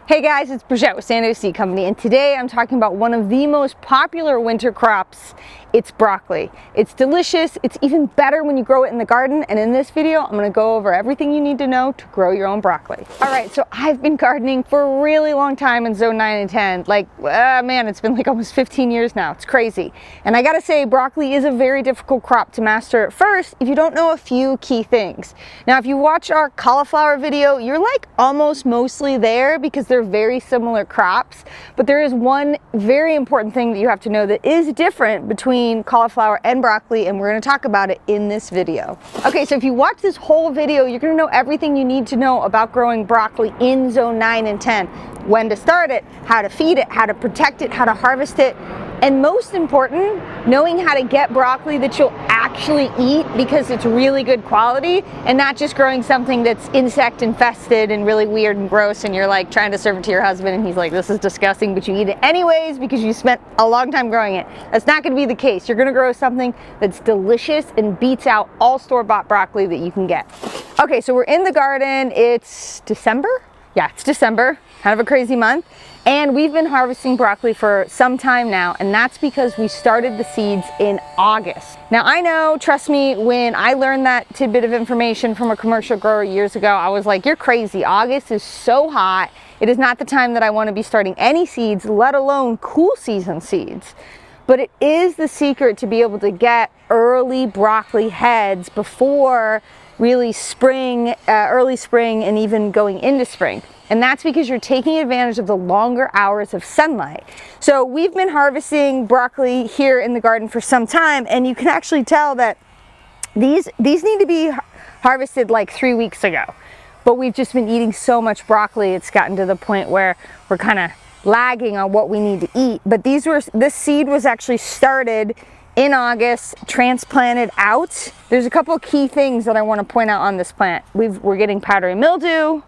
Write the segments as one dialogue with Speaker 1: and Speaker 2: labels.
Speaker 1: Hey guys, it's Brigitte with Sandoz Seed Company, and today I'm talking about one of the most popular winter crops. It's broccoli. It's delicious. It's even better when you grow it in the garden, and in this video I'm going to go over everything you need to know to grow your own broccoli. Alright, so I've been gardening for a really long time in zone 9 and 10. Man, it's been like almost 15 years now. It's crazy. And I gotta say, broccoli is a very difficult crop to master at first if you don't know a few key things. Now, if you watch our cauliflower video, you're like almost mostly there because they're very similar crops, but there is one very important thing that you have to know that is different between cauliflower and broccoli, and we're going to talk about it in this video. Okay, so if you watch this whole video, you're going to know everything you need to know about growing broccoli in zone 9 and 10. When to start it, how to feed it, how to protect it, how to harvest it, and most important, knowing how to get broccoli that you'll actually eat because it's really good quality and not just growing something that's insect infested and really weird and gross and you're like trying to serve it to your husband and he's like, this is disgusting, but you eat it anyways because you spent a long time growing it. That's not going to be the case. You're going to grow something that's delicious and beats out all store-bought broccoli that you can get. Okay, so we're in the garden. It's December? Yeah, it's December, kind of a crazy month. And we've been harvesting broccoli for some time now, and that's because we started the seeds in August. Now I know, trust me, when I learned that tidbit of information from a commercial grower years ago, I was like, you're crazy. August is so hot. It is not the time that I want to be starting any seeds, let alone cool season seeds. But it is the secret to be able to get early broccoli heads before really spring, early spring, and even going into spring. And that's because you're taking advantage of the longer hours of sunlight. So we've been harvesting broccoli here in the garden for some time, and you can actually tell that these need to be harvested like 3 weeks ago. But we've just been eating so much broccoli, it's gotten to the point where we're kind of lagging on what we need to eat. But this seed was actually started in August, transplanted out. There's a couple key things that I want to point out on this plant. We're getting powdery mildew.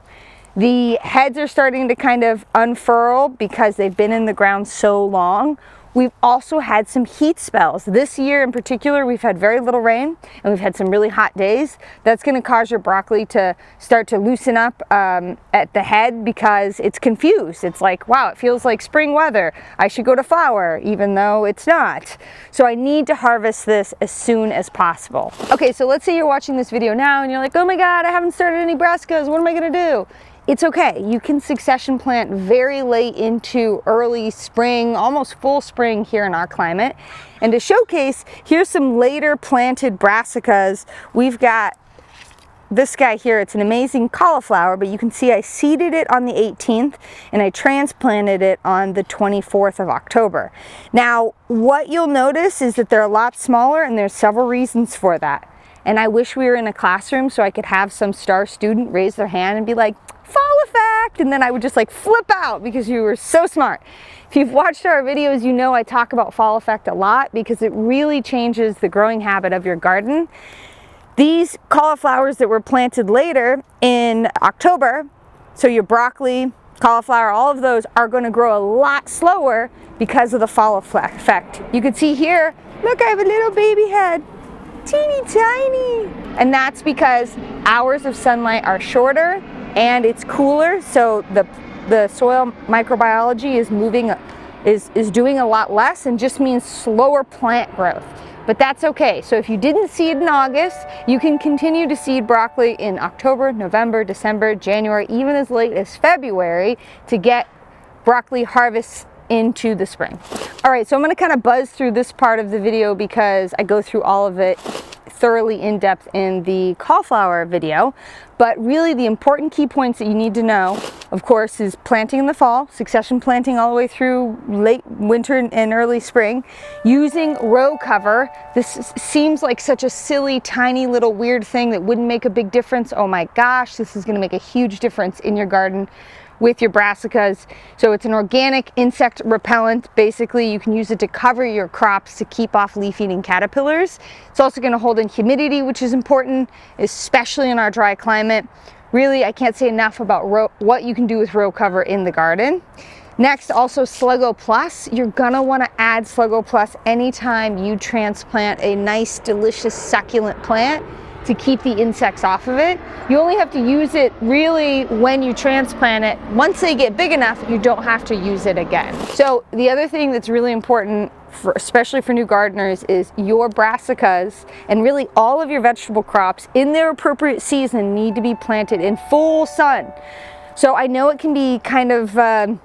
Speaker 1: The heads are starting to kind of unfurl because they've been in the ground so long. We've also had some heat spells. This year in particular, we've had very little rain and we've had some really hot days. That's going to cause your broccoli to start to loosen up at the head because it's confused. It's like, wow, it feels like spring weather. I should go to flower, even though it's not. So I need to harvest this as soon as possible. Okay, so let's say you're watching this video now and you're like, oh my God, I haven't started any brassicas. What am I going to do? It's okay. You can succession plant very late into early spring, almost full spring here in our climate. And to showcase, here's some later planted brassicas. We've got this guy here. It's an amazing cauliflower, but you can see I seeded it on the 18th and I transplanted it on the 24th of October. Now, what you'll notice is that they're a lot smaller, and there's several reasons for that. And I wish we were in a classroom so I could have some star student raise their hand and be like, fall effect, and then I would just like flip out because you were so smart. If you've watched our videos, you know I talk about fall effect a lot because it really changes the growing habit of your garden. These cauliflowers that were planted later in October, so your broccoli, cauliflower, all of those are going to grow a lot slower because of the fall effect. You can see here, look, I have a little baby head. Teeny tiny. And that's because hours of sunlight are shorter and it's cooler, so the soil microbiology is doing a lot less and just means slower plant growth. But that's okay. So if you didn't seed in August, you can continue to seed broccoli in October, November, December, January, even as late as February to get broccoli harvests into the spring. All right, so I'm going to kind of buzz through this part of the video because I go through all of it thoroughly in depth in the cauliflower video. But really the important key points that you need to know, of course, is planting in the fall, succession planting all the way through late winter and early spring, using row cover. This seems like such a silly, tiny little weird thing that wouldn't make a big difference. Oh my gosh, this is going to make a huge difference in your garden with your brassicas. So it's an organic insect repellent. Basically, you can use it to cover your crops to keep off leaf-eating caterpillars. It's also going to hold in humidity, which is important, especially in our dry climate. Really, I can't say enough about what you can do with row cover in the garden. Next, also Sluggo Plus. You're gonna want to add Sluggo Plus anytime you transplant a nice, delicious, succulent plant. to keep the insects off of it. You only have to use it really when you transplant it. Once they get big enough, you don't have to use it again. So the other thing that's really important, especially for new gardeners, is your brassicas and really all of your vegetable crops in their appropriate season need to be planted in full sun. So I know it can be kind of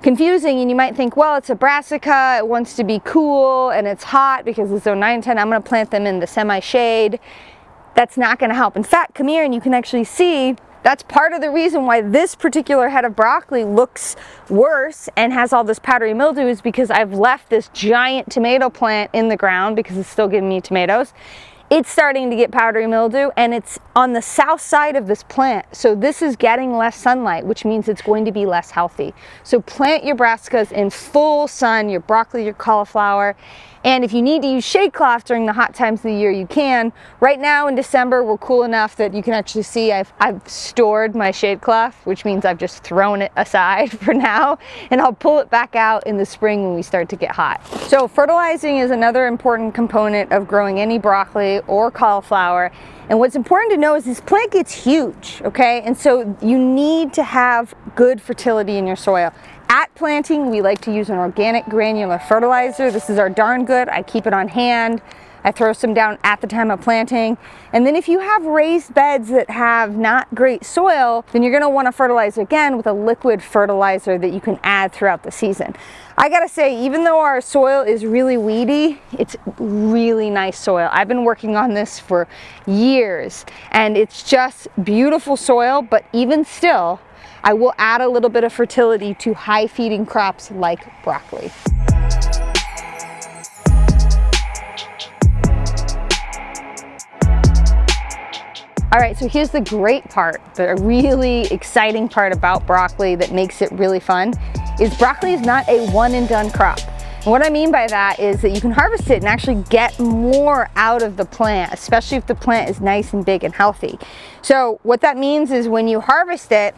Speaker 1: confusing, and you might think, well, it's a brassica, it wants to be cool and it's hot because it's zone 9 and 10, I'm going to plant them in the semi-shade. That's not going to help. In fact, come here and you can actually see that's part of the reason why this particular head of broccoli looks worse and has all this powdery mildew, is because I've left this giant tomato plant in the ground because it's still giving me tomatoes. It's starting to get powdery mildew, and it's on the south side of this plant. So this is getting less sunlight, which means it's going to be less healthy. So plant your brassicas in full sun, your broccoli, your cauliflower. And if you need to use shade cloth during the hot times of the year, you can. Right now in December, we're cool enough that you can actually see I've stored my shade cloth, which means I've just thrown it aside for now, and I'll pull it back out in the spring when we start to get hot. So fertilizing is another important component of growing any broccoli or cauliflower. And what's important to know is this plant gets huge, okay? And so you need to have good fertility in your soil. At planting, we like to use an organic granular fertilizer. This is our Darn Good. I keep it on hand. I throw some down at the time of planting. And then if you have raised beds that have not great soil, then you're gonna wanna fertilize again with a liquid fertilizer that you can add throughout the season. I gotta say, even though our soil is really weedy, it's really nice soil. I've been working on this for years, and it's just beautiful soil, but even still, I will add a little bit of fertility to high feeding crops like broccoli. All right, so here's the great part, the really exciting part about broccoli that makes it really fun, is broccoli is not a one and done crop. And what I mean by that is that you can harvest it and actually get more out of the plant, especially if the plant is nice and big and healthy. So what that means is when you harvest it,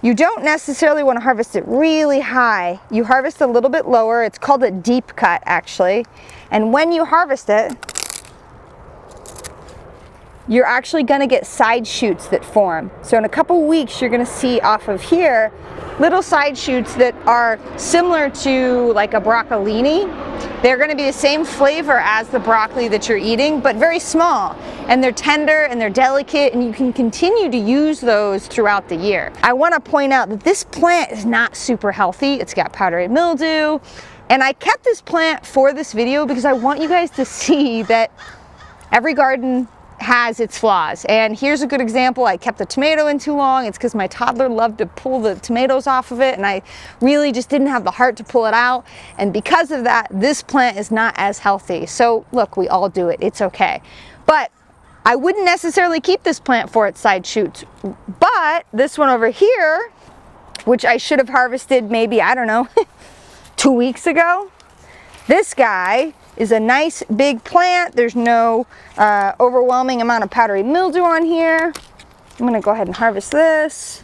Speaker 1: you don't necessarily want to harvest it really high. You harvest a little bit lower. It's called a deep cut, actually. And when you harvest it, you're actually going to get side shoots that form. So in a couple weeks, you're going to see off of here little side shoots that are similar to like a broccolini. They're going to be the same flavor as the broccoli that you're eating, but very small. And they're tender and they're delicate, and you can continue to use those throughout the year. I want to point out that this plant is not super healthy. It's got powdery mildew. And I kept this plant for this video because I want you guys to see that every garden has its flaws. And here's a good example. I kept the tomato in too long. It's because my toddler loved to pull the tomatoes off of it, and I really just didn't have the heart to pull it out. And because of that, this plant is not as healthy. So look, we all do it. It's okay. But I wouldn't necessarily keep this plant for its side shoots. But this one over here, which I should have harvested maybe, I don't know, 2 weeks ago, this guy is a nice big plant. There's no overwhelming amount of powdery mildew on here. I'm gonna go ahead and harvest this.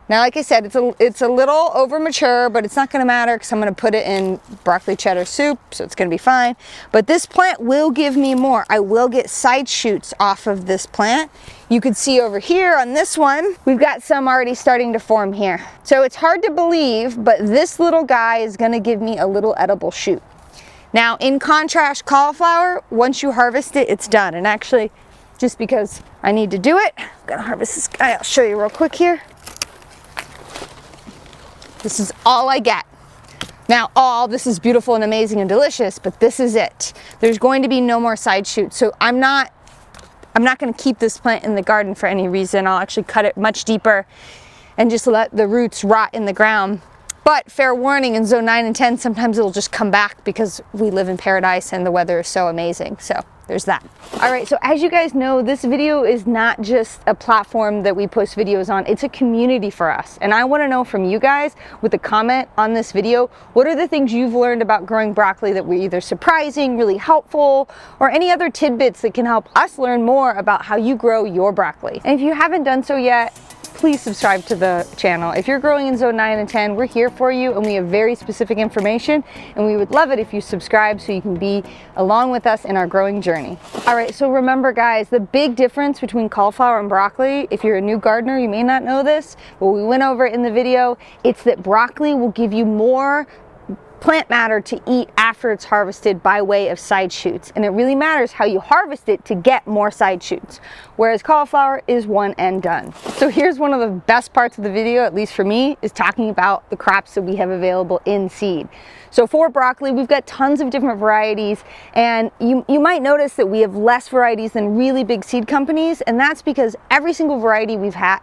Speaker 1: Now, like I said, it's a little over mature, but it's not gonna matter because I'm gonna put it in broccoli cheddar soup, so it's gonna be fine. But this plant will give me more. I will get side shoots off of this plant. You can see over here on this one, we've got some already starting to form here. So it's hard to believe, but this little guy is gonna give me a little edible shoot. Now, in contrast, cauliflower, once you harvest it, it's done. And actually, just because I need to do it, I'm gonna harvest this guy. I'll show you real quick here. This is all I get. Now, this is beautiful and amazing and delicious, but this is it. There's going to be no more side shoots. So I'm not going to keep this plant in the garden for any reason. I'll actually cut it much deeper and just let the roots rot in the ground. But fair warning, in zone 9 and 10, sometimes it'll just come back because we live in paradise and the weather is so amazing. So there's that. All right, so as you guys know, this video is not just a platform that we post videos on, it's a community for us. And I wanna know from you guys, with a comment on this video, what are the things you've learned about growing broccoli that were either surprising, really helpful, or any other tidbits that can help us learn more about how you grow your broccoli. And if you haven't done so yet, please subscribe to the channel. If you're growing in zone 9 and 10, we're here for you, and we have very specific information, and we would love it if you subscribe so you can be along with us in our growing journey. All right, so remember guys, the big difference between cauliflower and broccoli, if you're a new gardener, you may not know this, but we went over it in the video, it's that broccoli will give you more plant matter to eat after it's harvested by way of side shoots, and it really matters how you harvest it to get more side shoots, whereas cauliflower is one and done. So here's one of the best parts of the video, at least for me, is talking about the crops that we have available in seed. So for broccoli, we've got tons of different varieties, and you might notice that we have less varieties than really big seed companies, and that's because every single variety we have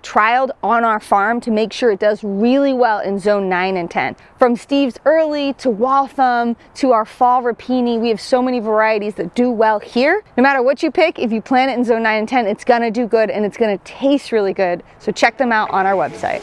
Speaker 1: trialed on our farm to make sure it does really well in zone 9 and 10. From Steve's Early to Waltham to our fall rapini, we have so many varieties that do well here. No matter what you pick, if you plant it in zone 9 and 10, it's gonna do good and it's gonna taste really good. So check them out on our website.